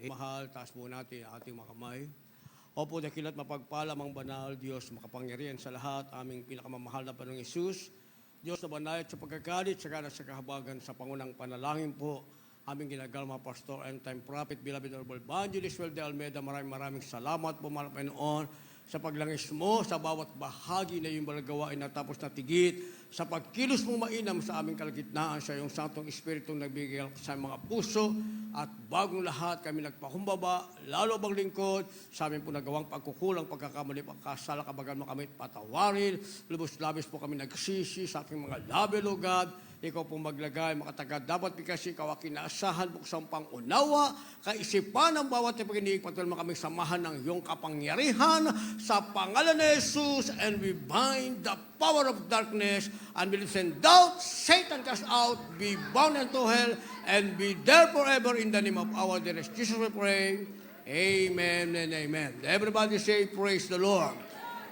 Mahal, taas po natin ang ating mga kamay. Opo, dakilat mapagpalam ang banal, Diyos makapangyarihan sa lahat, aming pinakamamahal na Panginoong Hesus. Diyos na banayad sa pagkakalit, saka sa kahabagan sa pangunang panalangin po, aming ginagalma Pastor and Time Prophet, Beloved Honorable Evangelist Well de Almeida, maraming salamat po, mahal na Panginoon, sa paglangis mo sa bawat bahagi na iyong balagawain na tapos na tigit, sa pagkilos mong mainam sa aming kalagitnaan sa iyong Santong Espiritu nagbigay sa mga puso, at bagong lahat kami nagpakumbaba, lalo bang lingkod, sa amin po nagawang pagkukulang, pagkakamali, pagkasala, kabagan mo kami patawarin, lubos-labis po kami nagsisi sa aking mga labi, Lugad, ikaw pong maglagay, makatagad, dapat kasi ikaw kinaasahan, buksang pangunawa, kaisipan ng bawat ipaginiig, patuloy mo kami samahan ng iyong kapangyarihan, sa pangalan ni Jesus, and we bind the power of darkness, and we send doubt, Satan cast out, be bound unto hell, and be there forever in the name of our dearest Jesus we pray. Amen and amen. Everybody say, praise the Lord.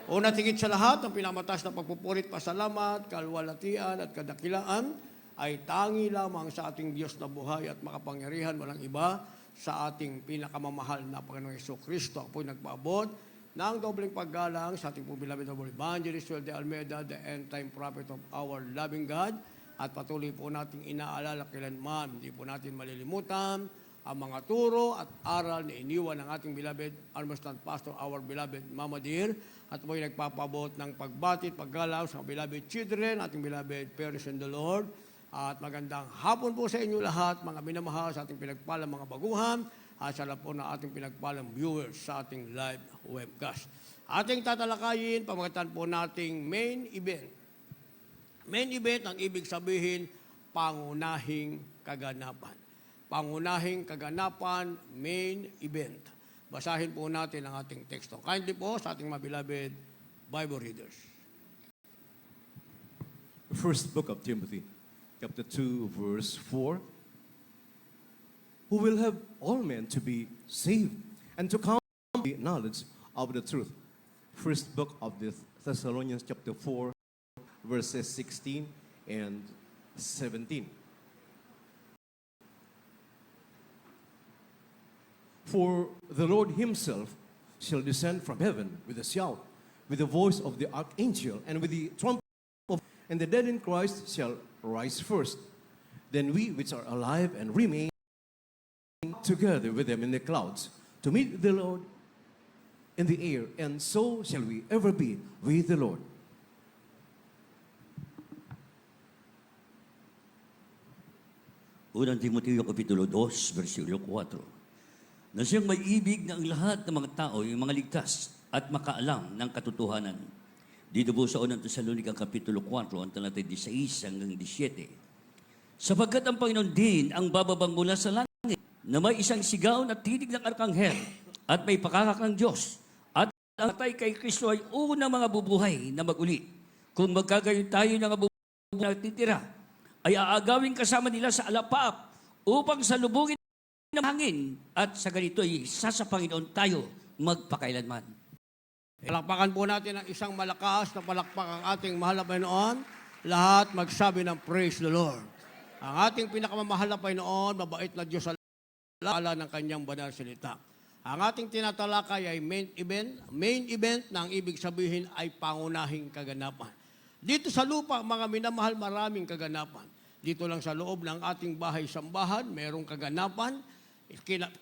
Una tigit sa lahat, ang pinamatas na pagpupurit, pasalamat, kalwalatian at kadakilaan ay tangi lamang sa ating Diyos na buhay at makapangyarihan, walang iba sa ating pinakamamahal na Panginoong Jesucristo. Ako po'y nagpaabot ng dobleng paggalang sa ating po beloved Honorable Evangelist Well de Almeida, the end-time prophet of our loving God. At patuloy po nating inaalala kailanman, hindi po natin malilimutan ang mga turo at aral na iniwan ng ating beloved Armstrong Pastor, our beloved Mama Dear. At po ay nagpapabot ng pagbati at paggalaw sa beloved children, ating beloved parents in the Lord. At magandang hapon po sa inyo lahat, mga minamahal sa ating pinagpalang mga baguhan, at sa lahat po na ating pinagpalang viewers sa ating live webcast. Ating tatalakayin, pamagitan po nating main event. Main event, ang ibig sabihin, pangunahing kaganapan. Pangunahing kaganapan, main event. Basahin po natin ang ating teksto. Kindly po sa ating mga beloved Bible readers. First book of Timothy, chapter 2, verse 4. Who will have all men to be saved and to come to the knowledge of the truth. First book of the Thessalonians, chapter 4, verses 16 and 17. For the Lord himself shall descend from heaven with a shout, with the voice of the archangel, and with the trumpet of, and the dead in Christ shall rise first. Then we which are alive and remain together with them in the clouds to meet the Lord in the air, and so shall we ever be with the Lord. Unang Timoteo Kapitulo 2, versikulo 4. Na siyang may ibig ng lahat ng mga tao, yung mga ligtas at makaalam ng katotohanan. Dito po sa unang Tesalonica Kapitulo 4, ang talatay 16 hanggang 17. Sapagkat ang Panginoon din ang bababang mula sa langit, na may isang sigaw na tinig ng arkanghel, at may pakakakang Diyos, at ang patay kay Kristo ay unang mga bubuhay na maguli. Kung magkagayon tayo ng mga bubuhay na titira, ay aagawin kasama nila sa alapaap upang salubungin ng hangin, at sa ganito ay sa Panginoon tayo magpakailanman. Palakpakan po natin ang isang malakas na palakpak ang ating mahal na Panginoon. Lahat magsabi ng praise the Lord. Ang ating pinakamamahal na Panginoon, mabait na Diyos sa ala ng kanyang banal salita. Ang ating tinatalakay ay main event. Main event na ang ibig sabihin ay pangunahing kaganapan. Dito sa lupa, mga minamahal, maraming kaganapan. Dito lang sa loob ng ating bahay-sambahan, mayroong kaganapan.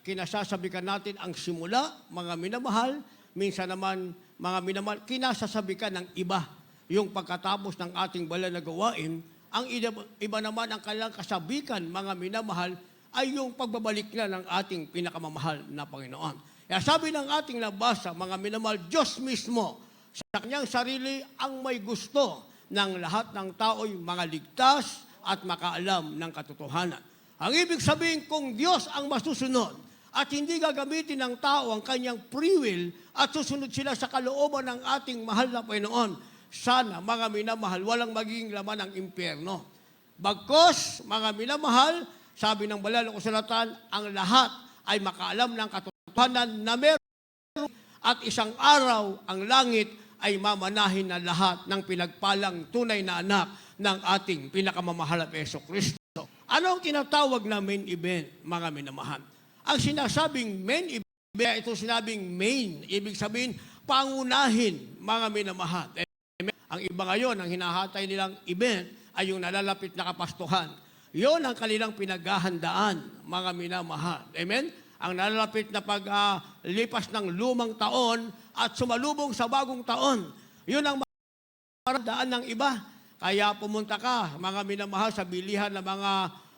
Kinasasabikan natin ang simula, mga minamahal. Minsan naman, mga minamahal, kinasasabikan ng iba yung pagkatapos ng ating banal na gawain. Ang iba naman, ang kanilang kasabikan, mga minamahal, ay yung pagbabalik na ng ating pinakamamahal na Panginoon. Kaya sabi ng ating nabasa, mga minamahal, Diyos mismo, sa kanyang sarili, ang may gusto ng lahat ng tao'y mga ligtas at makaalam ng katotohanan. Ang ibig sabihin, kung Diyos ang masusunod at hindi gagamitin ng tao ang kanyang free will at susunod sila sa kalooban ng ating mahal na Panginoon, sana, mga minamahal, walang magiging laman ng impyerno. Bagkos, mga minamahal, sabi ng banal na kasulatan, ang lahat ay makaalam ng katotohanan na meron, at isang araw ang langit ay mamanahin na lahat ng pinagpalang tunay na anak ng ating pinakamamahal na Jesucristo. Ano ang tinatawag na main event, mga minamahal? Ang sinasabing main event, ito sinabing main, ibig sabihin, pangunahin, mga minamahal. Ang iba ngayon, ang hinahatay nilang event ay yung nalalapit na kapastuhan. Yon ang kanilang pinaghahandaan, mga minamahal. Amen? Ang nalalapit na paglipas ng lumang taon at sumalubong sa bagong taon. Yun ang daan ng iba. Kaya pumunta ka, mga minamahal, sa bilihan ng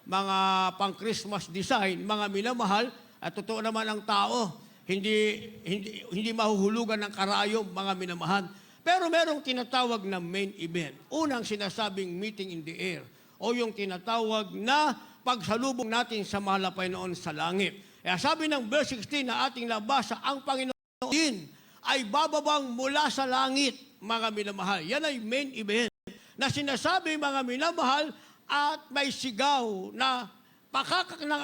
mga pang-Christmas design, mga minamahal, at totoo naman ang tao, hindi mahuhulugan ng karayom, mga minamahal. Pero merong tinatawag na main event. Unang sinasabing meeting in the air, o yung tinatawag na pagsalubong natin sa mahal na Panginoon sa langit. Kaya sabi ng verse 16 na ating nabasa, ang Panginoon din ay bababang mula sa langit, mga minamahal. Yan ay main event na sinasabi, mga minamahal, at may sigaw na pakakak ng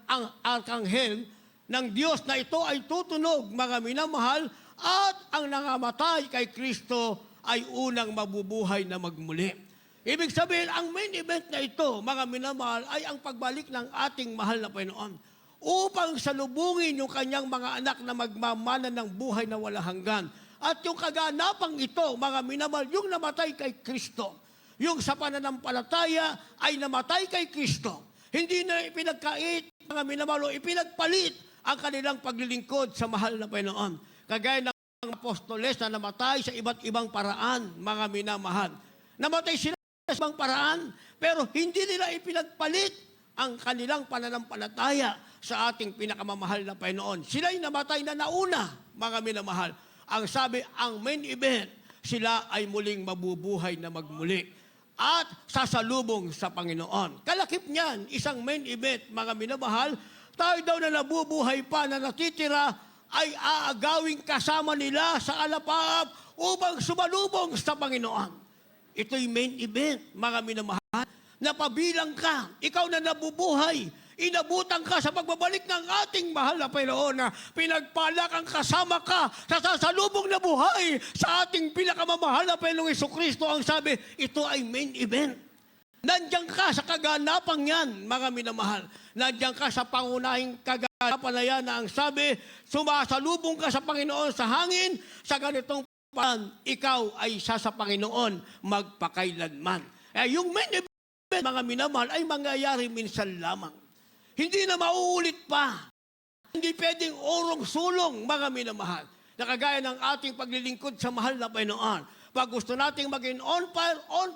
ang arkanghel ng Diyos na ito ay tutunog, mga minamahal, at ang nangamatay kay Kristo ay unang mabubuhay na magmuli. Ibig sabihin, ang main event na ito, mga minamahal, ay ang pagbalik ng ating mahal na Panginoon upang salubungin yung kanyang mga anak na magmamana ng buhay na walang hanggan. At yung kaganapang ito, mga minamahal, yung namatay kay Kristo, yung sa pananampalataya ay namatay kay Kristo, hindi na ipinagkait, mga minamahal, o ipinagpalit ang kanilang paglilingkod sa mahal na Panginoon. Kagaya ng apostoles na namatay sa iba't ibang paraan, mga minamahal. Namatay sila sa ibang paraan, pero hindi nila ipinagpalit ang kanilang pananampalataya sa ating pinakamamahal na Panginoon. Sila'y namatay na nauna, mga minamahal. Ang sabi, ang main event, sila ay muling mabubuhay na magmuli at sasalubong sa Panginoon. Kalakip niyan, isang main event, mga minamahal, tayo daw na nabubuhay pa, na natitira, ay aagawing kasama nila sa alapaap upang sumalubong sa Panginoon. Ito'y main event, mga minamahal, na pabilang ka, ikaw na nabubuhay, inabutan ka sa pagbabalik ng ating mahal na Panginoon na pinagpala kang kasama ka sa sasalubong na buhay sa ating pinakamamahal na Panginoong Jesucristo. Ang sabi, ito ay main event. Nandiyan ka sa kaganapang yan, mga minamahal. Nandiyan ka sa pangunahing kaganapan na yan na ang sabi, sumasalubong ka sa Panginoon sa hangin, sa ganitong paraan, ikaw ay isa sa Panginoon magpakailanman. Yung main event, mga minamahal, ay mangyayari minsan lamang. Hindi na mauulit pa. Hindi pwedeng urong-sulong, mga minamahal. Nakagaya ng ating paglilingkod sa mahal na Panginoon. Pag gusto nating maging on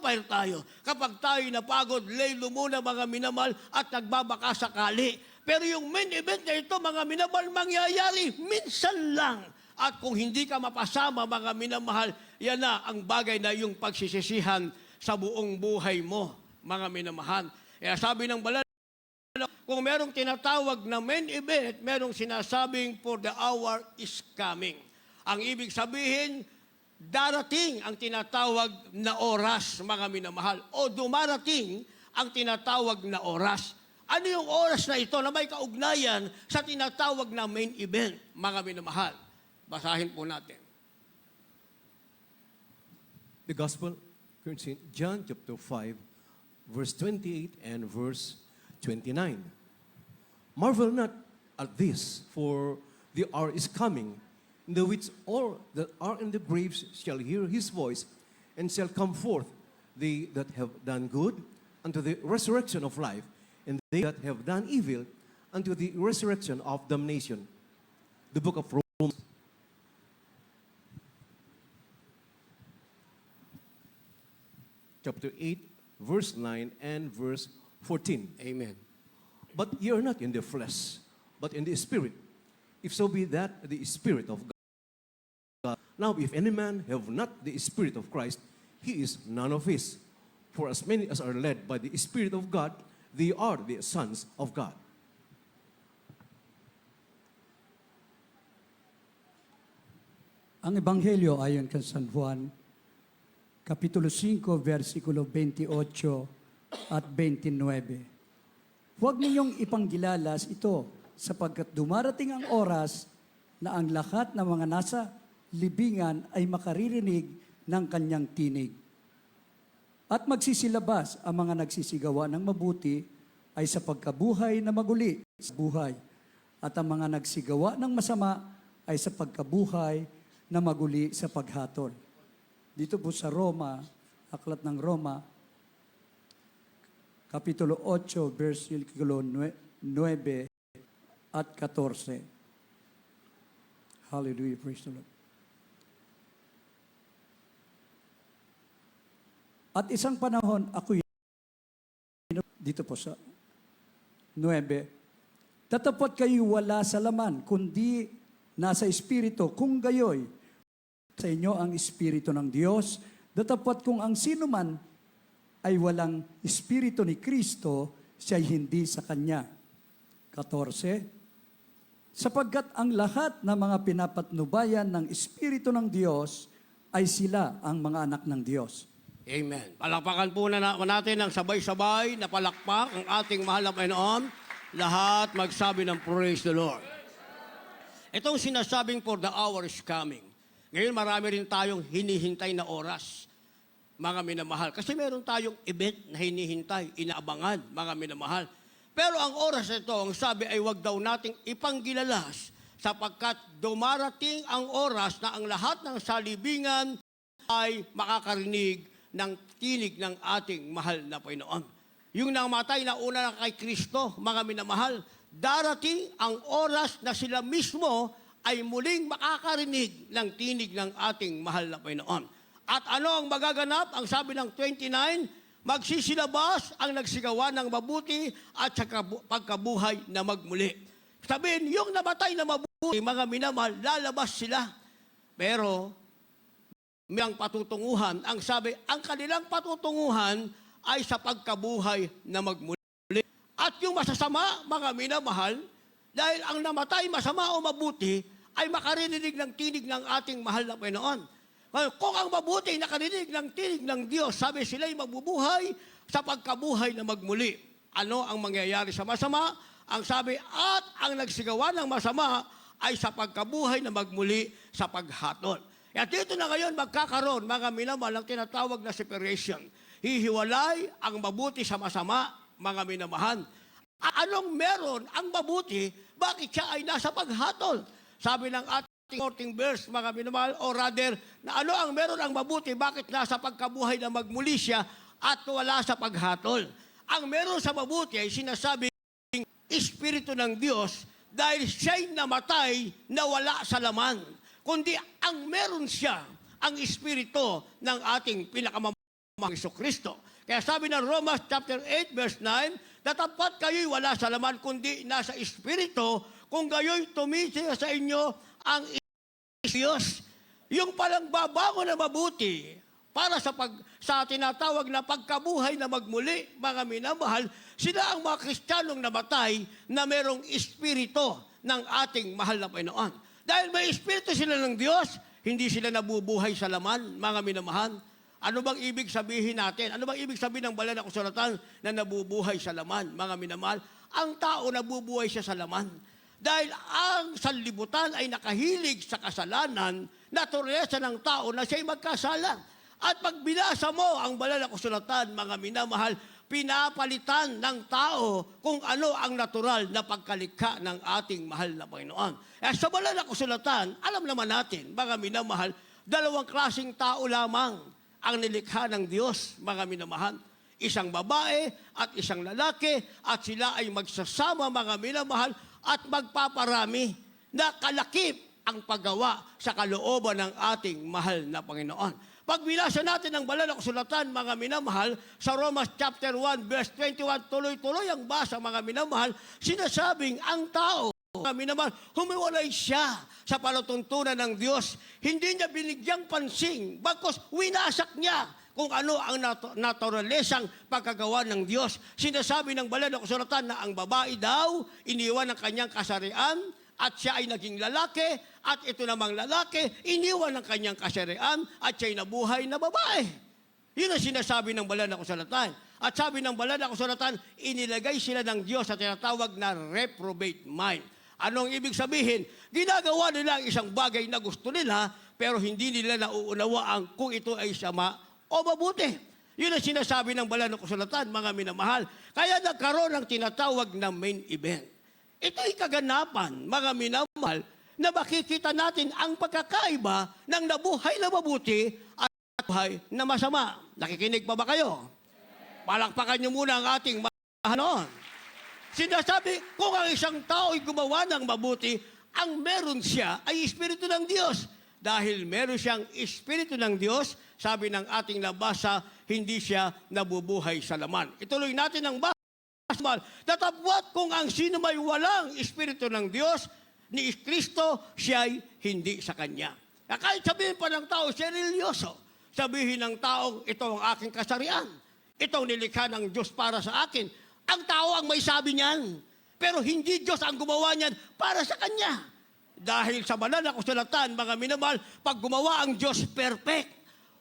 fire tayo. Kapag tayo napagod, lay lumuna, mga minamahal, at nagbabaka sakali. Pero yung main event na ito, mga minamahal, mangyayari minsan lang. At kung hindi ka mapasama, mga minamahal, yan na ang bagay na yung pagsisisihan sa buong buhay mo, mga minamahal. Kaya sabi ng Banal, kung merong tinatawag na main event, merong sinasabing for the hour is coming. Ang ibig sabihin, darating ang tinatawag na oras, mga minamahal, o dumarating ang tinatawag na oras. Ano yung oras na ito na may kaugnayan sa tinatawag na main event, mga minamahal? Basahin po natin. The Gospel, John chapter 5, verse 28 and verse 29. Marvel not at this, for the hour is coming, in the which all that are in the graves shall hear his voice, and shall come forth, they that have done good, unto the resurrection of life, and they that have done evil, unto the resurrection of damnation. The book of Romans, chapter 8, verse 9 and verse 14. Amen. But ye are not in the flesh, but in the Spirit, if so be that the Spirit of God. Now, if any man have not the Spirit of Christ, he is none of his. For as many as are led by the Spirit of God, they are the sons of God. Ang Ebanghelyo ayon kay San Juan, Kapitulo 5, versikulo 28 at 29. Huwag ninyong ipanggilalas ito, sapagkat dumarating ang oras na ang lahat ng mga nasa libingan ay makaririnig ng kanyang tinig. At magsisilabas ang mga nagsisigawa ng mabuti ay sa pagkabuhay na maguli sa buhay. at ang mga nagsigawa ng masama ay sa pagkabuhay na maguli sa paghatol. Dito po sa Roma, Aklat ng Roma, Kapitulo 8, versikulo 9 at 14. Hallelujah, praise the Lord. At isang panahon, ako dito po sa 9, tatapot kayo wala sa laman, kundi nasa Espiritu, kung gayoy, sa inyo ang Espiritu ng Diyos, datapot kung ang sino man ay walang Espiritu ni Kristo, siya'y hindi sa Kanya. 14, sapagkat ang lahat ng mga pinapatnubayan ng Espiritu ng Diyos ay sila ang mga anak ng Diyos. Amen. Palakpakan po na natin ng sabay-sabay na palakpak ang ating mahal na Panginoon. Lahat magsabi ng praise the Lord. Itong sinasabing for the hour is coming. Ngayon marami rin tayong hinihintay na oras, mga minamahal. Kasi meron tayong event na hinihintay, inaabangan, mga minamahal. Pero ang oras ito, ang sabi ay wag daw nating ipanggilalas sapagkat dumarating ang oras na ang lahat ng salibingan ay makakarinig ng tinig ng ating mahal na Panginoon. Yung namatay na una na kay Kristo, mga minamahal, darating ang oras na sila mismo ay muling makakarinig ng tinig ng ating mahal na Panginoon. At ano ang magaganap? Ang sabi ng 29, magsisilabas ang nagsigawa ng mabuti at sa pagkabuhay na magmuli. Sabihin, yung namatay na mabuti, mga minamahal, lalabas sila. Pero may ang patutunguhan, ang sabi, ang kanilang patutunguhan ay sa pagkabuhay na magmuli. At yung masasama, mga minamahal, dahil ang namatay masama o mabuti, ay makarinig ng tinig ng ating mahal na Panginoon. Kung ang mabuti ay nakarinig ng tinig ng Diyos, sabi sila'y mabubuhay sa pagkabuhay na magmuli. Ano ang mangyayari sa masama? Ang sabi, at ang nagsigawa ng masama ay sa pagkabuhay na magmuli sa paghatol. At dito na ngayon magkakaroon, mga minamahal, ang tinatawag na separation. Hihiwalay ang mabuti sa masama, mga minamahal. Anong meron ang mabuti? Bakit siya ay nasa paghatol? Sabi ng ating 14 verse, mga minamahal, or rather, na ano ang meron ang mabuti? Bakit nasa pagkabuhay na magmuli siya at wala sa paghatol? Ang meron sa mabuti ay sinasabing Espiritu ng Diyos dahil siya'y namatay na wala sa laman. Kundi ang meron siya, ang Espiritu ng ating pinakamamahal Kristo. Kaya sabi ng Romans chapter 8 verse 9, datapat kayo'y wala sa laman kundi nasa Espiritu, kung gayo'y tumisira sa inyo ang Diyos. Yung palang babango na mabuti para sa tinatawag na pagkabuhay na magmuli, mga minamahal, sila ang mga Kristiyanong namatay na merong Espiritu ng ating mahal na Panginoon. Dahil may Espiritu sila ng Diyos, hindi sila nabubuhay sa laman, mga minamahal. Ano bang ibig sabihin natin? Ano bang ibig sabihin ng banal na kasulatan na nabubuhay sa laman, mga minamahal? Ang tao nabubuhay siya sa laman. Dahil ang sanlibutan ay nakahilig sa kasalanan, naturalesa ng tao na siya'y magkasala. At pag binasa mo ang banal na kasulatan, mga minamahal, pinapalitan ng tao kung ano ang natural na pagkalikha ng ating mahal na Panginoon. Sa banal na kasulatan, alam naman natin, mga minamahal, dalawang klaseng tao lamang ang nilikha ng Diyos, mga minamahal. Isang babae at isang lalaki, at sila ay magsasama, mga minamahal, at magpaparami na kalakip ang paggawa sa kalooban ng ating mahal na Panginoon. Pag binasa natin ang banal na kasulatan, mga minamahal, sa Romans chapter 1, verse 21, tuloy-tuloy ang basa, mga minamahal, sinasabing ang tao, mga minamahal, humiwalay siya sa palatuntunan ng Diyos. Hindi niya binigyang pansin, bagkus winasak niya kung ano ang naturalesang pagkagawa ng Diyos. Sinasabi ng banal na kasulatan na ang babae daw, iniwan ng kanyang kasarian, at siya ay naging lalaki, at ito namang lalaki, iniwan ng kanyang kasarian, at siya ay nabuhay na babae. Yun ang sinasabi ng banal na kasulatan. At sabi ng banal na kasulatan, inilagay sila ng Diyos sa tinatawag na reprobate mind. Anong ibig sabihin? Ginagawa nila ang isang bagay na gusto nila, pero hindi nila nauunawaan kung ito ay sama o mabuti. Yun ang sinasabi ng banal na kasulatan, mga minamahal. Kaya nagkaroon ng tinatawag na main event. Ito'y kaganapan, mga minamahal, na makikita natin ang pagkakaiba ng nabuhay na mabuti at buhay na masama. Nakikinig pa ba kayo? Palakpakan niyo muna ang ating mahal noon. Sinasabi, kung ang isang tao'y gumawa ng mabuti, ang meron siya ay Espiritu ng Diyos. Dahil meron siyang Espiritu ng Diyos, sabi ng ating nabasa, hindi siya nabubuhay sa laman. Ituloy natin ang basmal. Datapwat kung ang sino may walang Espiritu ng Diyos, ni Kristo, siya'y hindi sa Kanya. Kahit sabihin pa ng tao, siya religyoso. Sabihin ng taong, ito ang aking kasarian. Ito ang nilikha ng Diyos para sa akin. Ang tao ang may sabi niyan. Pero hindi Diyos ang gumawa niyan para sa Kanya. Dahil sa banal na kasulatan, mga minamahal, pag gumawa ang Diyos, perfect.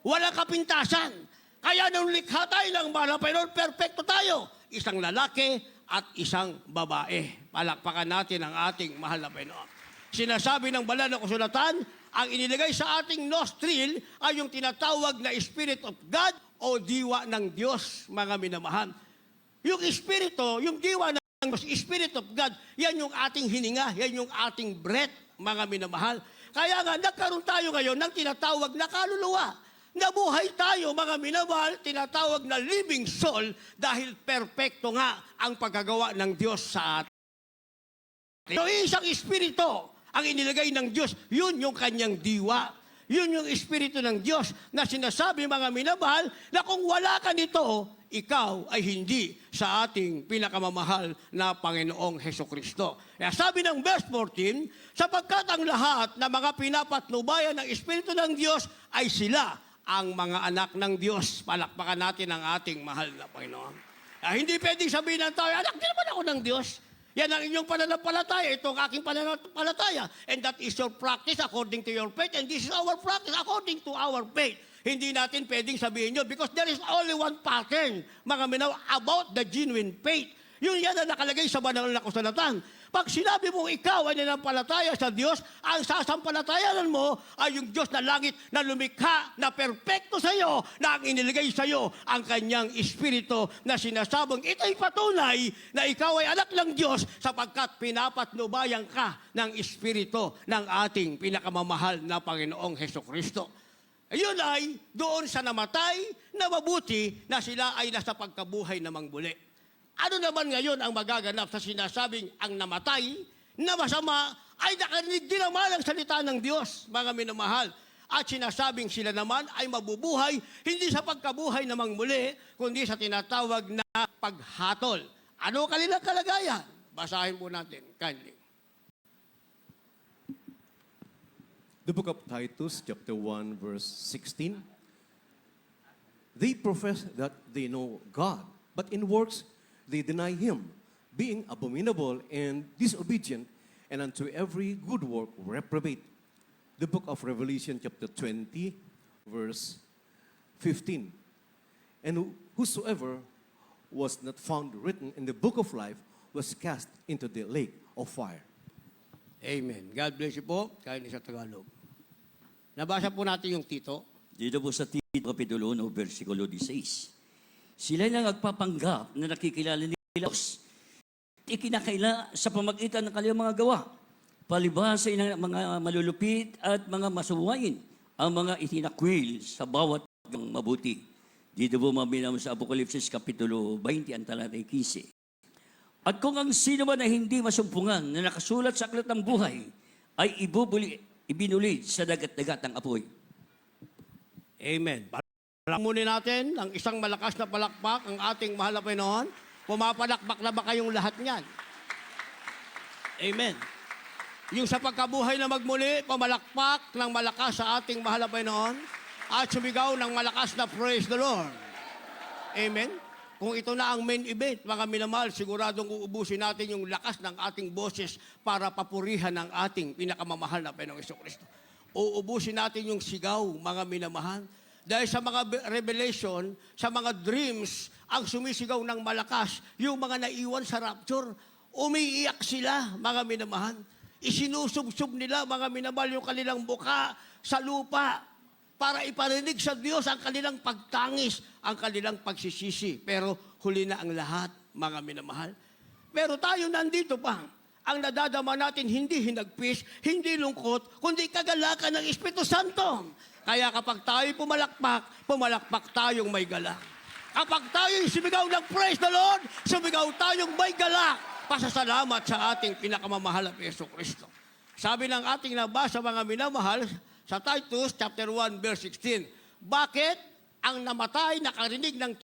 Walang kapintasan. Kaya nung likha tayo ng mahal na Panginoon, perfecto tayo. Isang lalaki at isang babae. Palakpakan natin ang ating mahal na Panginoon. Sinasabi ng banal na kasulatan, ang inilagay sa ating nostril ay yung tinatawag na Spirit of God o diwa ng Diyos, mga minamahal. Yung Espiritu, yung diwa ng Diyos, Spirit of God, yan yung ating hininga, yan yung ating breath, mga minamahal. Kaya nga, nagkaroon tayo ngayon ng tinatawag na kaluluwa. Nabuhay tayo, mga minamahal, tinatawag na living soul dahil perpekto nga ang pagkagawa ng Diyos sa atin. So, isang Espiritu ang inilagay ng Diyos, yun yung kanyang diwa. Yun yung Espiritu ng Diyos na sinasabi, mga minamahal, na kung wala ka nito, ikaw ay hindi sa ating pinakamamahal na Panginoong Hesukristo. Kaya sabi ng verse 14, sapagkat ang lahat na mga pinapatnubayan ng Espiritu ng Diyos ay sila ang mga anak ng Diyos. Palakpakan natin ang ating mahal na Panginoon. Hindi pwedeng sabihin ng tao, anak, di naman ako ng Diyos. Yan ang inyong pananampalataya. Ito ang aking pananampalataya. And that is your practice according to your faith. And this is our practice according to our faith. Hindi natin pwedeng sabihin yun because there is only one pattern, mga minaw, about the genuine faith. Yun yan ang nakalagay sa banal na kasulatan. Pag sinabi mong ikaw ay nanampalataya sa Diyos, ang sasampalatayanan mo ay yung Diyos na langit na lumikha, na perpekto sa iyo, na ang iniligay sa iyo ang kanyang Espiritu na sinasabing ito'y patunay na ikaw ay anak ng Diyos sapagkat pinapatnubayan ka ng Espiritu ng ating pinakamamahal na Panginoong Hesukristo. Ayun ay doon sa namatay na mabuti na sila ay nasa pagkabuhay na mangbuli. Ano naman ngayon ang magaganap sa sinasabing ang namatay na masama ay nakarinig din naman ang salita ng Diyos, mga minamahal. At sinasabing sila naman ay mabubuhay hindi sa pagkabuhay na mangmuli, kundi sa tinatawag na paghatol. Ano kanilang kalagayan? Basahin po natin kindly. The book of Titus, chapter 1, verse 16. They profess that they know God, but in works they deny Him, being abominable and disobedient, and unto every good work reprobate. The book of Revelation, chapter 20, verse 15. And whosoever was not found written in the book of life was cast into the lake of fire. Amen. God bless you po. Kain sa Tagalog. Nabasa po natin yung Tito. Dito po sa Tito Kapitulo 1, versikulo 16. Sila lang nagpapanggap na nakikilala ni Diyos. Ikinakaila sa pamagitan ng kanilang mga gawa. Palibhasa ng mga malulupit at mga masuwain ang mga itinakwil sa bawat mabuti. Dito po mabinam sa Apokalipsis Kapitulo 20, ang talatay 15. At kung ang sino man na hindi masumpungan na nakasulat sa aklat ng buhay ay ibinulid sa dagat-dagat ng apoy. Amen. Palakmunin natin ang isang malakas na palakpak ang ating mahal na Panginoon. Pumapalakpak na ba kayong lahat niyan? Amen. Yung sa pagkabuhay na magmuli, pamalakpak ng malakas sa ating mahal na Panginoon at sumigaw ng malakas na praise the Lord. Amen. Kung ito na ang main event, mga minamahal, siguradong uubusin natin yung lakas ng ating boses para papurihan ng ating pinakamamahal na Panginoong Jesucristo. Uubusin natin yung sigaw, mga minamahal. Dahil sa mga revelation, sa mga dreams, ang sumisigaw ng malakas, yung mga naiwan sa rapture, umiiyak sila, mga minamahal. Isinusubsub nila, mga minamahal, yung kanilang buka sa lupa para iparinig sa Diyos ang kanilang pagtangis, ang kanilang pagsisisi. Pero huli na ang lahat, mga minamahal. Pero tayo nandito pa. ang nadadama natin hindi hinagpis, hindi lungkot, kundi kagalakan ng Espiritu Santo. Kaya kapag tayo pumalakpak tayong may galak. Kapag tayo'y sumigaw ng praise the Lord, sumigaw tayong may galak. Pasasalamat sa ating pinakamamahal na Yesu Kristo. Sabi ng ating nabasa, mga minamahal, sa Titus chapter 1 verse 16, bakit ang namatay nakarinig ng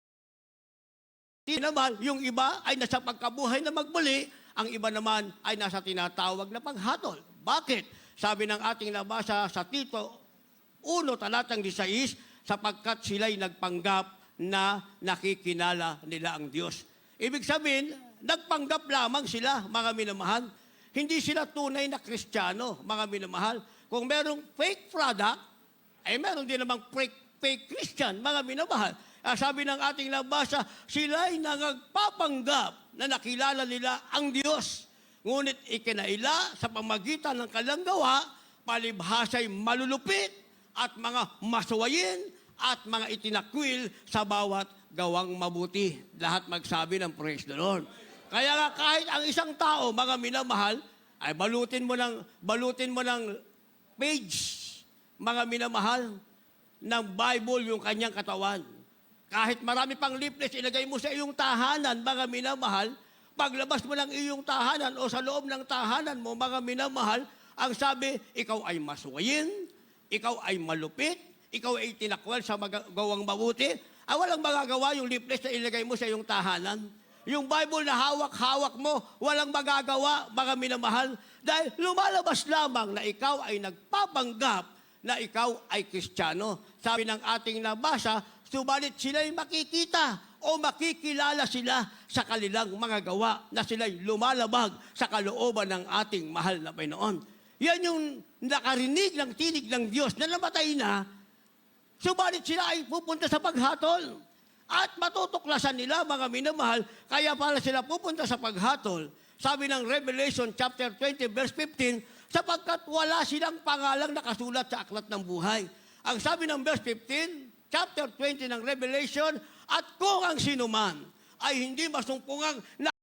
tinamahal, yung iba ay nasa pagkabuhay na magbuli, ang iba naman ay nasa tinatawag na paghatol. Bakit? Sabi ng ating nabasa sa Tito 1 talatang 16, sapagkat sila'y nagpanggap na nakikinala nila ang Diyos. Ibig sabihin, nagpanggap lamang sila, mga minamahal. Hindi sila tunay na Kristiyano, mga minamahal. Kung merong fake product, ay meron din namang fake Christian, mga minamahal. Sabi ng ating nabasa, sila'y nagpapanggap na nakilala nila ang Diyos. Ngunit ikinaila sa pamagitan ng kanilang gawa, palibhasa'y malulupit at mga masuwayin at mga itinakwil sa bawat gawang mabuti. Lahat magsabi ng praise the Lord. Kaya nga kahit ang isang tao, mga minamahal, ay balutin mo ng page, mga minamahal, ng Bible yung kanyang katawan. Kahit marami pang leaflets, ilagay mo sa iyong tahanan, mga minamahal, paglabas mo ng iyong tahanan o sa loob ng tahanan mo, mga minamahal, ang sabi, ikaw ay masuwayin, ikaw ay malupit, ikaw ay tinakwal sa gawang mabuti. Walang magagawa yung leaflets na ilagay mo sa iyong tahanan. Yung Bible na hawak-hawak mo, walang magagawa, mga minamahal, dahil lumalabas lamang na ikaw ay nagpapanggap na ikaw ay Kristiyano. Sabi ng ating nabasa, subalit sila'y makikita o makikilala sila sa kanilang mga gawa na sila'y lumalabag sa kalooban ng ating mahal na Panginoon. Yan yung nakarinig ng tinig ng Diyos na namatay na, subalit sila ay pupunta sa paghatol. At matutuklasan nila, mga minamahal, kaya para sila pupunta sa paghatol. Sabi ng Revelation chapter 20 verse 15, sapagkat wala silang pangalang nakasulat sa aklat ng buhay. Ang sabi ng verse 15, chapter 20 ng Revelation, at kung ang sinuman ay hindi masumpungang na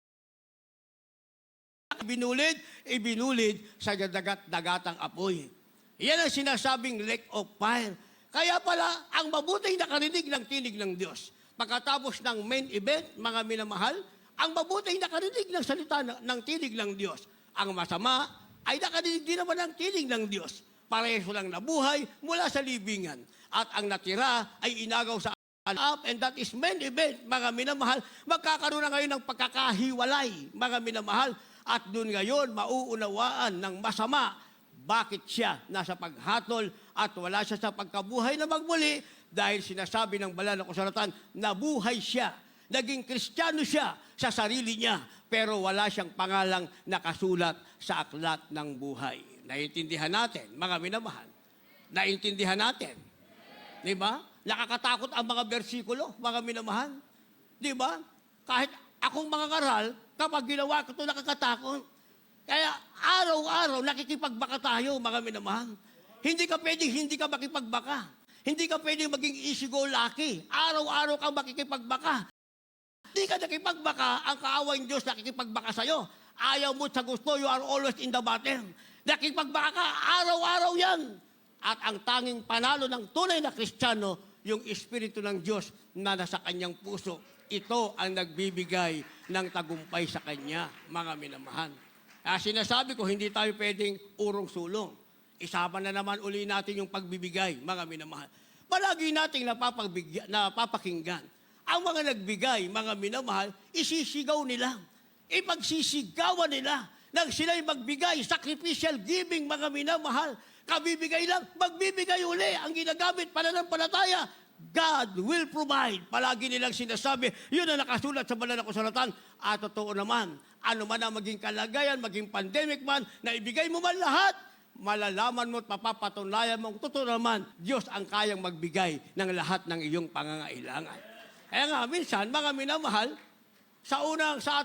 ibinulid sa dagat-dagatang apoy. Yan ang sinasabing lake of fire. Kaya pala, ang mabuting nakarinig ng tinig ng Diyos. Pagkatapos ng main event, mga minamahal, ang mabuting nakarinig ng salita ng tinig ng Diyos. Ang masama ay nakarinig din naman ng tinig ng Diyos. Pareho lang nabuhay mula sa libingan. At ang natira ay inagaw sa up, and that is main event, mga minamahal. Magkakaroon na ngayon ng pagkakahiwalay, mga minamahal. At doon ngayon, mauunawaan ng masama bakit siya nasa paghatol at wala siya sa pagkabuhay na magmuli dahil sinasabi ng banal na kasulatan, nabuhay siya, naging Kristiyano siya sa sarili niya, pero wala siyang pangalang nakasulat sa aklat ng buhay. Naiintindihan natin, mga minamahal. Naiintindihan natin. Di ba? Nakakatakot ang mga bersikulo, mga minamahal. Di ba? Kahit akong mga karal, kapag ginawa ko ito, nakakatakot. Kaya araw-araw nakikipagbaka tayo, mga minamahal. Hindi ka pwedeng hindi ka makipagbaka. Hindi ka pwedeng maging easy-go-lucky. Araw-araw kang makikipagbaka. Hindi ka nakipagbaka, ang kaawang Diyos nakikipagbaka sa'yo. Ayaw mo sa gusto, you are always in the battle. Nakipagbaka ka, araw-araw yan. At ang tanging panalo ng tunay na Kristiyano, yung Espiritu ng Diyos na nasa kanyang puso. Ito ang nagbibigay ng tagumpay sa kanya, mga minamahal. Sinasabi ko, hindi tayo pwedeng urong-sulong. Isama na naman uli natin yung pagbibigay, mga minamahal. Palagi nating napapakinggan. Ang mga nagbigay, mga minamahal, isisigaw nila. Ipagsisigawan nila nang sila'y magbigay, sacrificial giving, mga minamahal. Kabibigay lang, magbibigay uli. Ang ginagamit, pananampalataya, God will provide. Palagi nilang sinasabi, yun ang nakasulat sa banal na kasulatan. At totoo naman, ano man ang maging kalagayan, maging pandemic man, na ibigay mo man lahat, malalaman mo at mapapatunayan mo, totoo naman, Diyos ang kayang magbigay ng lahat ng iyong pangangailangan. Kaya nga, minsan, mga minamahal, sa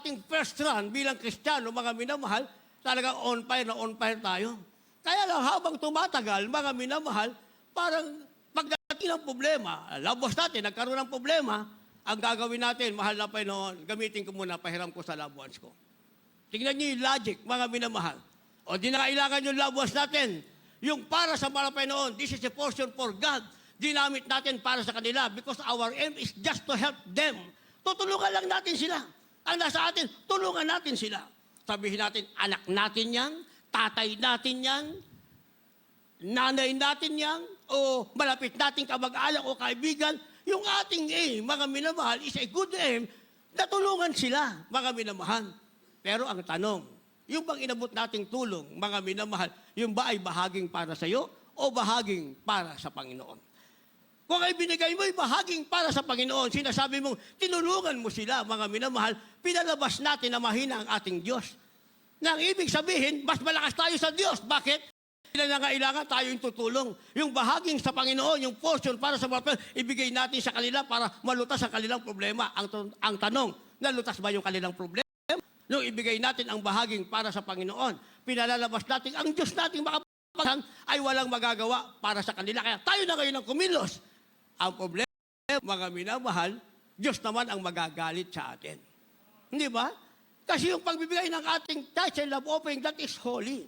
ating first run bilang Kristiyano, mga minamahal, talagang on fire tayo. Kaya lang, habang tumatagal, mga minamahal, parang pagdating ng problema, labos natin, nagkaroon ng problema, ang gagawin natin, mahal na Panginoon, gamitin ko muna, pahiram ko sa loved ones ko. Tingnan niyo yung logic, mga minamahal. O di na kailangan yung love was natin. Yung para sa mga Panginoon, this is a portion for God. Ginamit natin para sa kanila because our aim is just to help them. Tutulungan lang natin sila. Ang nasa atin, tulungan natin sila. Sabihin natin, anak natin yan, tatay natin yan, nanay natin yan, o malapit nating kamag-anak o kaibigan, yung ating aim, mga minamahal, is a good aim na tulungan sila, mga minamahal. Pero ang tanong, yung bang inabot nating tulong, mga minamahal, yung ba ay bahaging para sa iyo o bahaging para sa Panginoon? Kung ay binigay mo, ay bahaging para sa Panginoon, sinasabi mong, tinulungan mo sila, mga minamahal, pinalabas natin na mahina ang ating Diyos. Na ang ibig sabihin, mas malakas tayo sa Diyos. Bakit? Sila na kailangan tayo yung tutulong. Yung bahaging sa Panginoon, yung portion para sa mga ibigay natin sa kanila para malutas ang kanilang problema. Ang tanong, nalutas ba yung kanilang problema? Nung ibigay natin ang bahaging para sa Panginoon, pinalalabas natin, ang Diyos nating makapagpasan ay walang magagawa para sa kanila. Kaya tayo na ngayon ang kumilos. Ang problema, mga minamahal, Diyos naman ang magagalit sa atin. Hindi ba? Kasi yung pagbibigay ng ating tithes and love offering, that is holy.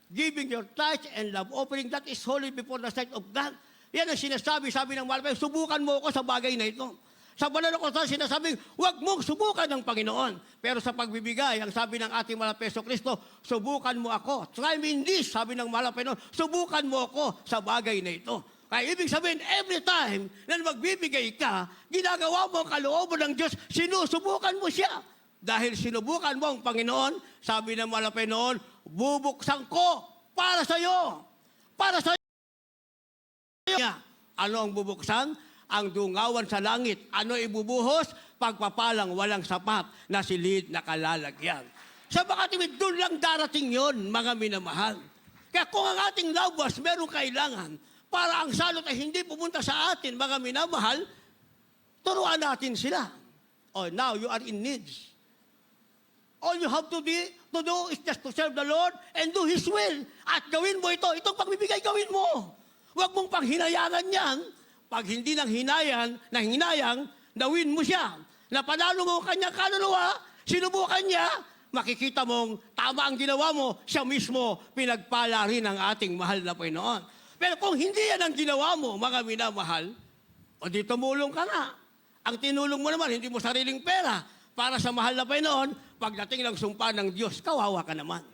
Giving your tithes and love offering, that is holy before the sight of God. Yan ang sinasabi, sabi ng Malapay, subukan mo ako sa bagay na ito. Sa banal na kautusan, sinasabing, huwag mong subukan ng Panginoon. Pero sa pagbibigay, ang sabi ng ating mahal na Peso Kristo, subukan mo ako. Try me in this, sabi ng mahal na Panginoon, subukan mo ako sa bagay na ito. Kaya ibig sabihin, every time na magbibigay ka, ginagawa mo ang kalooban ng Diyos, sinusubukan mo siya. Dahil sinubukan mo ang Panginoon, sabi ng mahal na Panginoon, bubuksan ko para sa iyo. Para sa iyo. Ano ang bubuksan? Ang dungawan sa langit. Ano ibubuhos? Pagpapalang walang sapat na silid na kalalagyan. Sa makatibid, doon lang darating yon, mga minamahal. Kaya kung ang ating loved ones merong kailangan, para ang salot ay hindi pumunta sa atin, mga minamahal, turuan natin sila. Oh, now you are in needs. All you have to do is just to serve the Lord and do His will. At gawin mo ito. Itong pagbibigay, gawin mo. Huwag mong panghinayangan yan. Pag hindi nang hinayang, gawin mo siya. Napanalo mo kanya kaluluwa, sinubukan niya, makikita mong tama ang ginawa mo, siya mismo pinagpala rin ang ating mahal na Panginoon. Pero kung hindi yan ang ginawa mo, mga minamahal, o di tumulong ka nga. Ang tinulong mo naman, hindi mo sariling pera para sa mahal na Panginoon, pagdating ng sumpa ng Diyos, kawawa ka naman.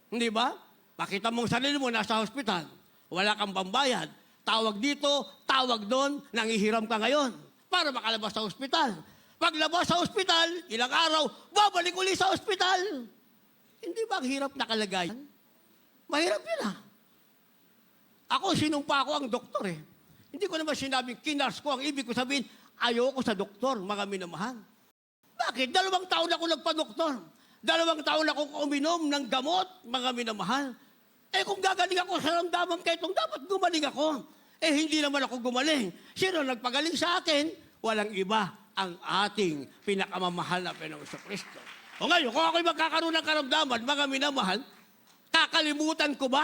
Hindi ba? Pakita mong sarili mo nasa hospital, wala kang pambayad, tawag dito, tawag doon, nangihiram ka ngayon para makalabas sa hospital. Paglabas sa hospital, ilang araw, babalik uli sa hospital. Hindi ba ang hirap na kalagayan? Mahirap yun ah. Ako, sinumpa ko ang doktor eh. Hindi ko naman sinabing kinars ko. Ang ibig ko sabihin, ayoko sa doktor, mga minamahal. Bakit? 2 taon ako nagpa-doktor. 2 taon akong uminom ng gamot, mga minamahal. Eh kung gagaling ako sa ramdaman kaitong, dapat gumaling ako. Eh hindi naman ako gumaling. Sino nagpagaling sa akin? Walang iba ang ating pinakamamahal na Panginoong Kristo. O ngayon, kung ako'y magkakaroon ng karamdaman, mga minamahal, kakalimutan ko ba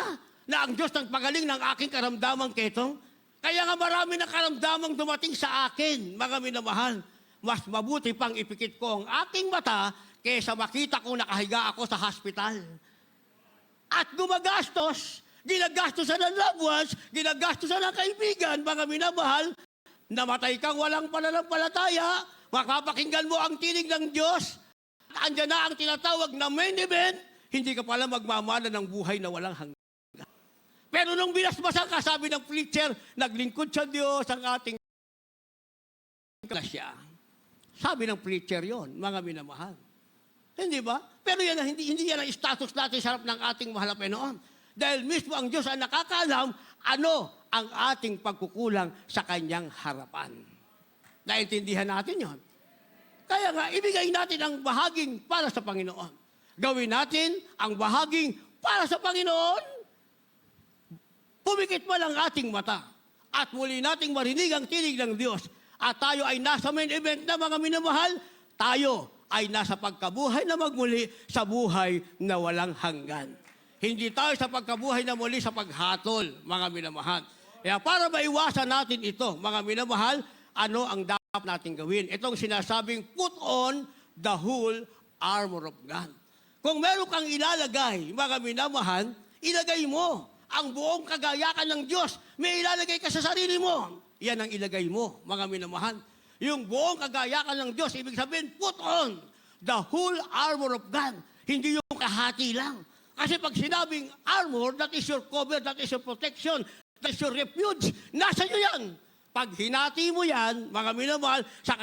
na ang Diyos nagpagaling ng aking karamdaman ketong? Kaya nga marami na karamdamang dumating sa akin, mga minamahal. Mas mabuti pang ipikit ko ang aking mata kaysa makita kong nakahiga ako sa hospital. At ginagastosan ng loved ones, ginagastosan ng kaibigan, mga minamahal, namatay kang walang pananampalataya, makapakinggan mo ang tinig ng Diyos, andyan na ang tinatawag na main event, hindi ka pala magmamana ng buhay na walang hanggan. Pero nung binasbasan ka, sabi ng preacher, naglingkod sa Diyos ang ating klasya. Sabi ng preacher yon, mga minamahal. Hindi ba? Pero yan, hindi yan ang status natin sa harap ng ating mahal na Panginoon. Dahil mismo ang Diyos ang nakakaalam ano ang ating pagkukulang sa Kanyang harapan. Naintindihan natin yon. Kaya nga, ibigay natin ang bahaging para sa Panginoon. Gawin natin ang bahaging para sa Panginoon. Pumikit man ang ating mata at muli nating marinig ang tinig ng Diyos at tayo ay nasa main event na mga minamahal, tayo ay nasa pagkabuhay na magmuli sa buhay na walang hanggan. Hindi tayo sa pagkabuhay na muli sa paghatol, mga minamahal. Kaya para maiwasan natin ito, mga minamahal, ano ang dapat natin gawin? Itong sinasabing, put on the whole armor of God. Kung meron kang ilalagay, mga minamahal, ilagay mo ang buong kagayakan ng Diyos. May ilalagay ka sa sarili mo. Yan ang ilagay mo, mga minamahal. Yung buong kagayakan ng Diyos, ibig sabihin, put on the whole armor of God. Hindi yung kahati lang. Kasi pag sinabing armor, that is your cover, that is your protection, that is your refuge. Nasa iyo yan. Pag hinati mo yan, mga minamahal, sa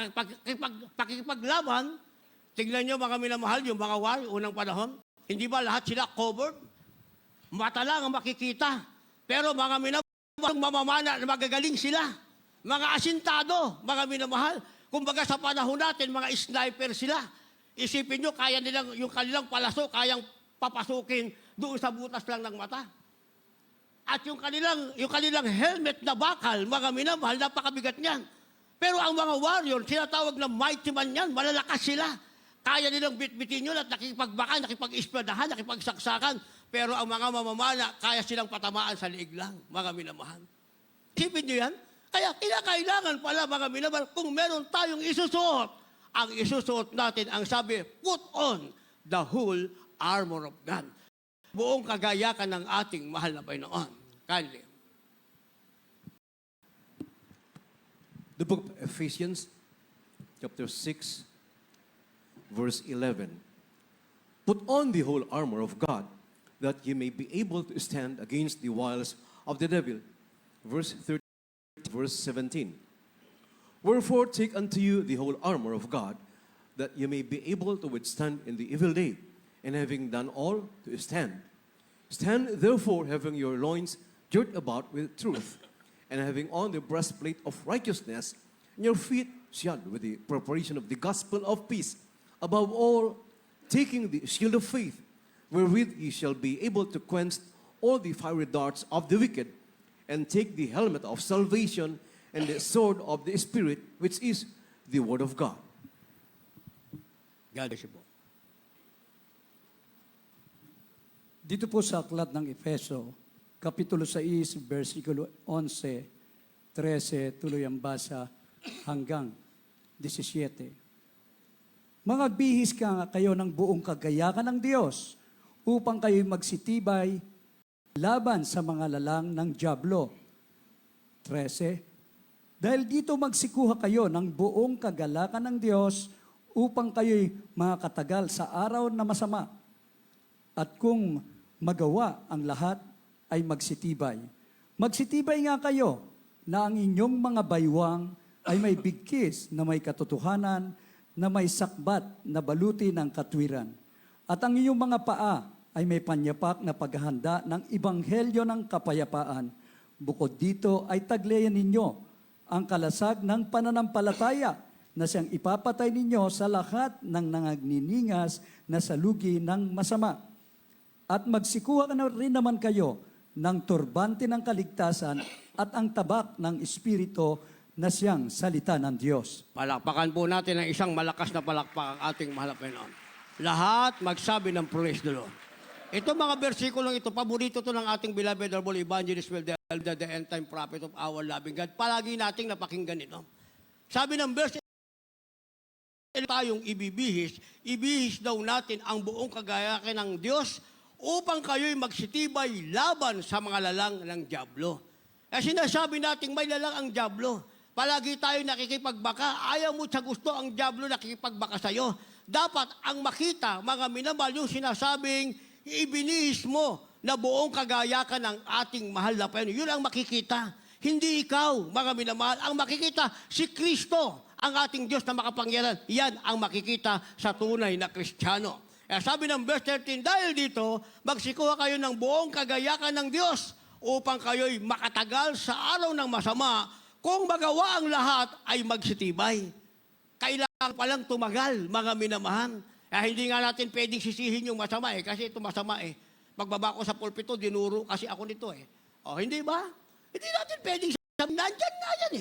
pakikipaglaban, tignan nyo mga minamahal, yung mga war, unang panahon, hindi ba lahat sila covered? Mata lang ang makikita. Pero mga minamahal, mamamana na magagaling sila. Mga asintado, mga minamahal. Kumbaga sa panahon natin, mga sniper sila. Isipin nyo, kaya nilang, yung kanilang palaso, kayang papasukin doon sa butas lang ng mata. At yung kanilang helmet na bakal, mga minamahal, napakabigat niyan. Pero ang mga warrior, sinatawag na mighty man yan, malalakas sila. Kaya nilang bitbitin yun at nakipagbaka, nakipag-ispladahan, nakipagsaksakan. Pero ang mga mamamana, kaya silang patamaan sa liig lang, mga minamahal. Isipin nyo yan? Kaya kinakailangan pala, mga minamahal, kung meron tayong isusuot, ang isusuot natin, ang sabi, put on the whole armor of God. Buong kagayakan ng ating mahal na Panginoon. Kindly. The book of Ephesians, chapter 6, verse 11. Put on the whole armor of God, that ye may be able to stand against the wiles of the devil. Verse 13, verse 17. Wherefore take unto you the whole armor of God, that ye may be able to withstand in the evil day, and having done all, to stand. Stand therefore, having your loins girt about with truth, and having on the breastplate of righteousness, and your feet shod with the preparation of the gospel of peace. Above all, taking the shield of faith, wherewith ye shall be able to quench all the fiery darts of the wicked, and take the helmet of salvation and the sword of the Spirit, which is the word of God. God bless you po. Dito po sa aklat ng Efeso, Kapitulo 6, versikulo 11, 13, tuloy ang basa hanggang 17. Mga bihis ka kayo ng buong kagayakan ng Diyos upang kayo'y magsitibay laban sa mga lalang ng dyablo. 13. Dahil dito magsikuha kayo ng buong kagalakan ng Diyos upang kayo'y makatagal sa araw na masama. At kung magawa ang lahat, ay magsitibay. Magsitibay nga kayo na ang inyong mga baywang ay may bigkis na may katotohanan, na may sakbat na baluti ng katwiran. At ang inyong mga paa ay may panyapak na paghahanda ng ibanghelyo ng kapayapaan. Bukod dito ay taglayan ninyo ang kalasag ng pananampalataya na siyang ipapatay ninyo sa lahat ng nangagniningas na salugi ng masama. At magsikuha na rin naman kayo ng turbante ng kaligtasan at ang tabak ng Espiritu na siyang salita ng Diyos. Palakpakan po natin ng isang malakas na palakpak ang ating mahal na Panginoon. Lahat magsabi ng praise the Lord. Ito mga versikulong ito, paborito to ng ating beloved Honorable Evangelist Will, the end time prophet of our loving God. Palagi nating napakinggan ito. Sabi ng verse, tayong ibihis daw natin ang buong kagayakan ng Diyos upang kayo'y magsitibay laban sa mga lalang ng dyablo. Kasi sinasabi natin may lalang ang dyablo. Palagi tayo nakikipagbaka. Ayaw mo sa gusto ang dyablo nakikipagbaka sa'yo. Dapat ang makita, mga minamahal, yung sinasabing ibinihis mo na buong kagayakan ng ating mahal na Panginoon. Yun ang makikita. Hindi ikaw, mga minamahal. Ang makikita, si Kristo, ang ating Diyos na makapangyarihan. Yan ang makikita sa tunay na Kristiyano. Sabi ng verse 13, dahil dito, magsikuha kayo ng buong kagayakan ng Diyos upang kayo'y makatagal sa araw ng masama. Kung magawa ang lahat, ay magsitibay. Kailangan palang tumagal, mga minamahal. Hindi nga natin pwedeng sisihin yung masama kasi ito masama Pagbaba ko sa pulpito, dinuro kasi ako nito hindi ba? Hindi natin pwedeng sabihin, nandyan nga yan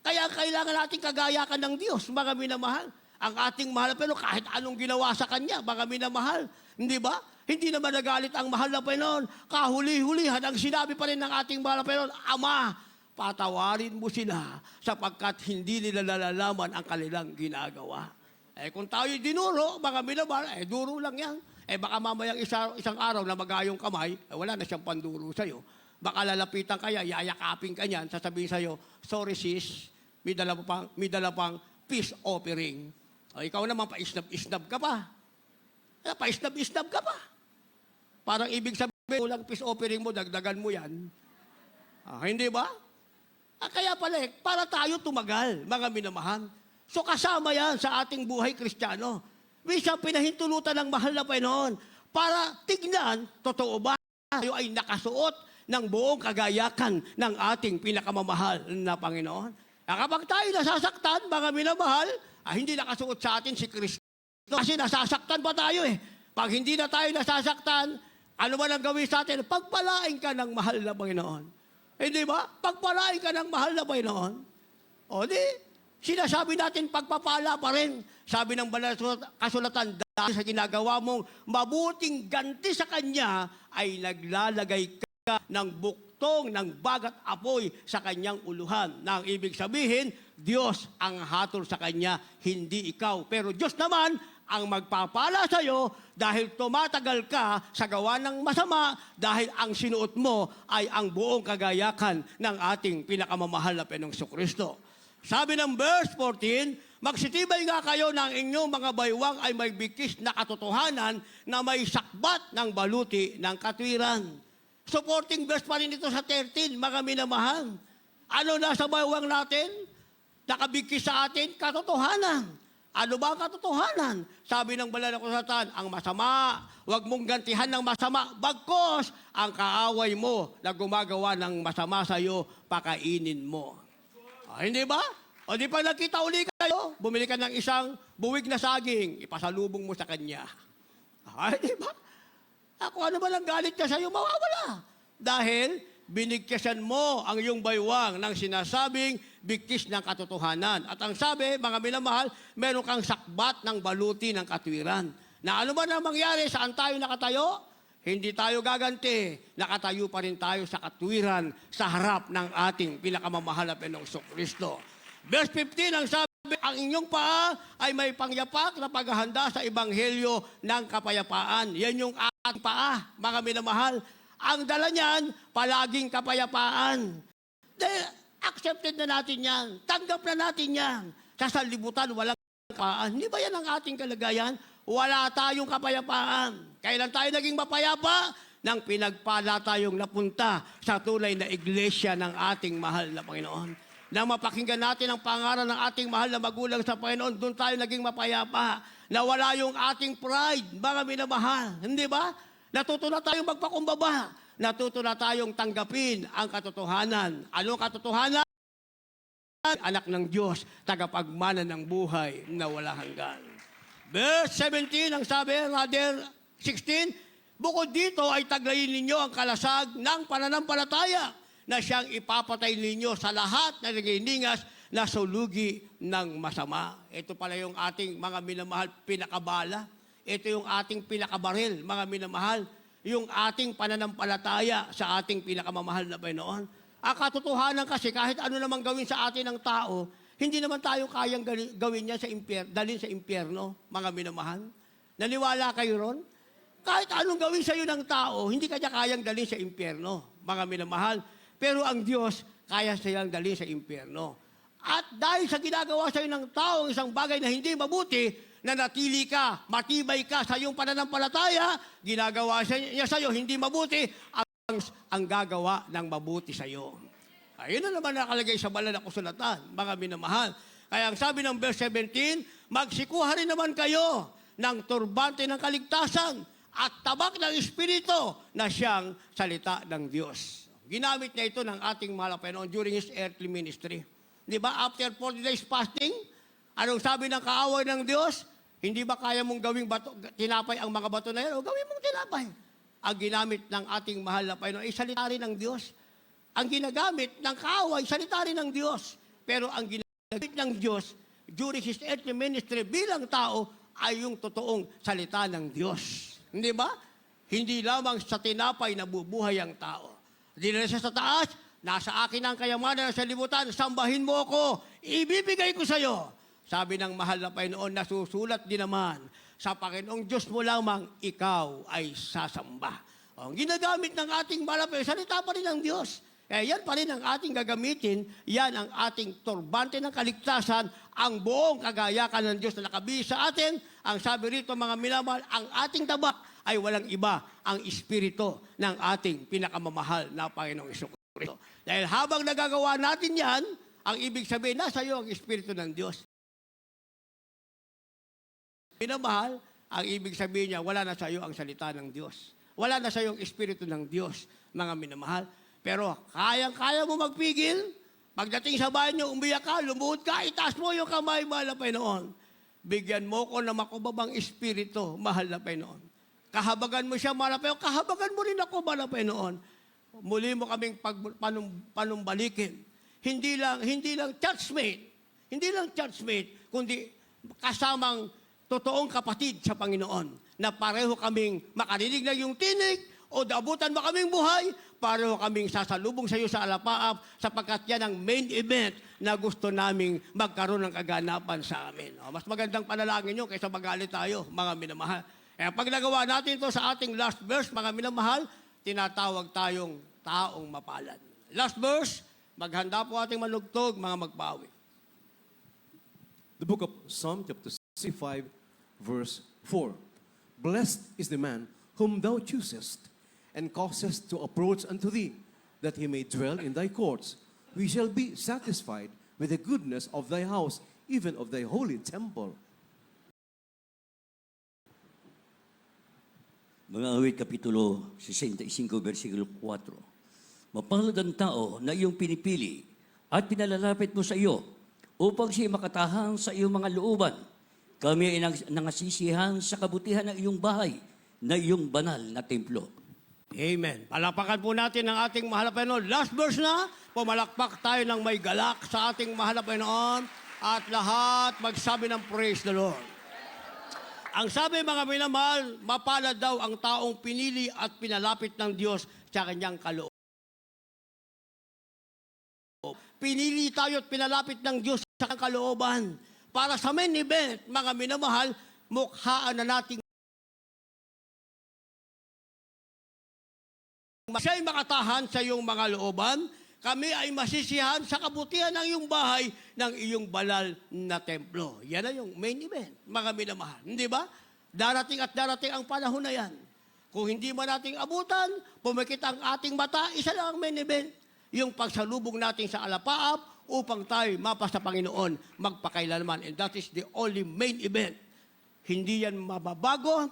Kaya kailangan natin kagayakan ng Diyos, mga minamahal. Ang ating mahal pero kahit anong ginawa sa Kanya, mga minamahal. Hindi ba? Hindi naman nagalit ang mahal na Panginoon. Kahuli-hulihan, ang sinabi pa rin ng ating mahal na Panginoon, Ama, patawarin mo sila sapagkat hindi nila nalalaman ang kanilang ginagawa. Kung tayo dinuro, mga minamahal, duro lang yan. baka mamayang isang araw na magayong kamay, wala na siyang panduro sa'yo. Baka lalapitan kaya, yayakapin ka niyan, sasabihin sa'yo, sorry sis, may dala pang peace offering. O, ikaw naman, pa-isnab-isnab ka pa. Pa-isnab-isnab ka pa. Parang ibig sabihin, kulang peace offering mo, dagdagan mo yan. Hindi ba? Kaya pala, para tayo tumagal, mga minamahal. So kasama yan sa ating buhay Kristiyano. Minsan pinahintulutan ng mahal na Panginoon para tignan, totoo ba tayo ay nakasuot ng buong kagayakan ng ating pinakamamahal na Panginoon. Kapag tayo nasasaktan, mga minamahal, hindi nakasuot sa atin si Kristo. Kasi nasasaktan pa tayo eh. Pag hindi na tayo nasasaktan, ano man ang gawin sa atin, pagpalain ka ng mahal na Panginoon. Hindi ba? Pagpalain ka ng mahal na Panginoon. O di, sinasabi natin pagpapala pa rin. Sabi ng banal na kasulatan, dahil sa ginagawa mong mabuting ganti sa Kanya, ay naglalagay ka ng buktong ng bagat apoy sa Kanyang uluhan. Na ang ibig sabihin, Diyos ang hatol sa Kanya, hindi ikaw. Pero Diyos naman ang magpapala sa iyo dahil tumatagal ka sa gawa ng masama dahil ang sinuot mo ay ang buong kagayakan ng ating pinakamamahal na Panginoong Kristo. Sabi ng verse 14, magsitibay nga kayo ng inyong mga baywang ay may bigkis na katotohanan na may sakbat ng baluti ng katwiran. Supporting verse pa rin ito sa 13, mga minamahal. Ano nasa baywang natin? Nakabigkis sa atin, katotohanan. Ano ba ang katotohanan? Sabi ng banal na kasulatan, ang masama, huwag mong gantihan ng masama, bagkos ang kaaway mo na gumagawa ng masama sa iyo, pakainin mo. Hindi ba? O di pa nagkita uli kayo, bumili ka ng isang buwig na saging, ipasalubong mo sa kanya. Di ba? Kung ano ba lang galit ka sa iyo, mawawala. Dahil binigkasan mo ang iyong baywang ng sinasabing bigkis ng katotohanan. At ang sabi, mga minamahal, meron kang sakbat ng baluti ng katwiran. Na ano ba na mangyari? Saan tayo nakatayo? Hindi tayo gaganti. Nakatayo pa rin tayo sa katwiran sa harap ng ating pinakamamahal na Panginoong Kristo. Verse 15, ang sabi, ang inyong paa ay may pangyapak na paghahanda sa ebanghelyo ng kapayapaan. Yan yung ating paa, mga minamahal. Ang dala niyan, palaging kapayapaan. Dahil accepted na natin yan. Tanggap na natin yan. Sa sanlibutan, walang kapayapaan. Hindi ba yan ang ating kalagayan? Wala tayong kapayapaan. Kailan tayo naging mapayapa? Nang pinagpala tayong napunta sa tunay na iglesia ng ating mahal na Panginoon. Nang mapakinggan natin ang pangaral ng ating mahal na magulang sa Panginoon, doon tayo naging mapayapa. Nawala yung ating pride, mga minamahal. Hindi ba? Natuto na tayong magpakumbaba. Natuto na tayong tanggapin ang katotohanan. Anong katotohanan? Anak ng Diyos, tagapagmana ng buhay na wala hanggan. Verse 17, ang sabi, rather 16, bukod dito ay taglayin ninyo ang kalasag ng pananampalataya na siyang ipapatay ninyo sa lahat na naginingas na sulugi ng masama. Ito pala yung ating mga minamahal pinakabala. Ito yung ating pinakabaril, mga minamahal, yung ating pananampalataya sa ating pinakamamahal na Panginoon. Ang katotohanan kasi, kahit ano namang gawin sa atin ng tao, hindi naman tayo kayang gawin niya sa dalhin sa impyerno, mga minamahal. Naniwala kayo ron? Kahit anong gawin sa iyo ng tao, hindi kanya kayang dalhin sa impyerno, mga minamahal. Pero ang Diyos, kaya siyang dalhin sa impyerno. At dahil sa ginagawa sa iyo ng tao, isang bagay na hindi mabuti, na natili ka, matibay ka sa iyong pananampalataya, ginagawa niya sa iyo, hindi mabuti, ang gagawa ng mabuti sa iyo. Ayun na naman nakalagay sa banal na kasulatan, mga minamahal. Kaya ang sabi ng verse 17, magsikuha rin naman kayo ng turbante ng kaligtasan at tabak ng Espiritu na siyang salita ng Diyos. Ginamit niya ito ng ating mahal na Panginoon during His earthly ministry. Di ba, after 40 days fasting, anong sabi ng kaaway ng Diyos? Hindi ba kaya mong gawing tinapay ang mga bato na yan? O gawin mong tinapay. Ang ginamit ng ating mahal na Panginoon ay salita rin ng Diyos. Ang ginagamit ng kaaway, salita rin ng Diyos. Pero ang ginagamit ng Diyos during His earthly ministry bilang tao ay yung totoong salita ng Diyos. Hindi ba? Hindi lamang sa tinapay na bubuhay ang tao. Dinala siya sa taas, nasa akin ang kayamanan sa libutan, sambahin mo ako, ibibigay ko sa iyo. Sabi ng mahal na Panginoon, nasusulat din naman sa Panginoong Diyos mo lamang ikaw ay sasamba. Ang ginagamit ng ating malapay, salita pa rin ng Diyos. Yan pa rin ang ating gagamitin, yan ang ating turbante ng kaligtasan, ang buong kagayakan ng Diyos na nakabihis sa atin. Ang sabi rito mga minamahal, ang ating tabak ay walang iba, ang espiritu ng ating pinakamamahal na Panginoong Jesucristo. Dahil habang nagagawa natin yan, ang ibig sabihin, nasa iyo ang espiritu ng Diyos. Minamahal, ang ibig sabihin niya, wala na sa iyo ang salita ng Diyos. Wala na sa iyo ang espiritu ng Diyos, mga minamahal. Pero kayang-kaya mo magpigil. Pagdating sa bahay niyo, umiyak ka, lumuhod ka, itaas mo yung kamay, mahal na Panginoon. Bigyan mo ko ng makubabang espiritu, mahal na Panginoon. Kahabagan mo siya, mahal na Panginoon. Kahabagan mo rin ako, mahal na Panginoon. Muli mo kaming panumbalikin. Hindi lang churchmate, kundi kasamang totoong kapatid sa Panginoon na pareho kaming makarinig na yung tinig o dabutan mo kaming buhay, pareho kaming sasalubong sa iyo sa alapaap sapagkat yan ang main event na gusto naming magkaroon ng kaganapan sa amin. Mas magandang panalangin nyo kaysa magalit tayo, mga minamahal. Pag nagawa natin ito sa ating last verse, mga minamahal, tinatawag tayong taong mapalad. Last verse, maghanda po ating manugtog, mga magbawi. The book of Psalm chapter 65, verse 4. Blessed is the man whom thou choosest, and causest to approach unto thee, that he may dwell in thy courts. We shall be satisfied with the goodness of thy house, even of thy holy temple. Mga awit, Kapitulo 65, versikulo 4. Mapalad ang tao na iyong pinipili at pinalalapit mo sa iyo upang siya makatahan sa iyong mga looban. Kami ay nangasisihan sa kabutihan ng iyong bahay, na iyong banal na templo. Amen. Palapakan po natin ang ating mahal na Panginoon. Last verse na, pumalakpak tayo ng may galak sa ating mahal na Panginoon at lahat magsabi ng praise the Lord. Ang sabi mga minamahal, mapalad daw ang taong pinili at pinalapit ng Diyos sa kanyang kaloob. Pinili tayo at pinalapit ng Diyos sa kanyang kalooban. Para sa main event, mga minamahal, mukhaan na nating siya'y makatahan sa iyong mga looban, kami ay masisihan sa kabutihan ng iyong bahay ng iyong banal na templo. Yan na yung main event, mga minamahal. Hindi ba? Darating at darating ang panahon na yan. Kung hindi man nating abutan, pumikit ang ating mata, isa lang ang main event. Yung pagsalubong natin sa alapaap upang tayo mapa sa Panginoon magpakailanman. And that is the only main event. Hindi yan mababago,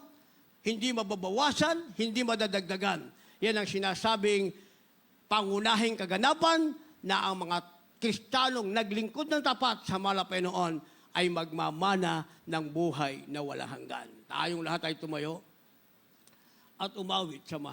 hindi mababawasan, hindi madadagdagan. Yan ang sinasabing pangunahing kaganapan na ang mga Kristiyanong naglingkod ng tapat sa mahal na Panginoon ay magmamana ng buhay na walang hanggan. Tayong lahat ay tumayo at umawit sa mahal.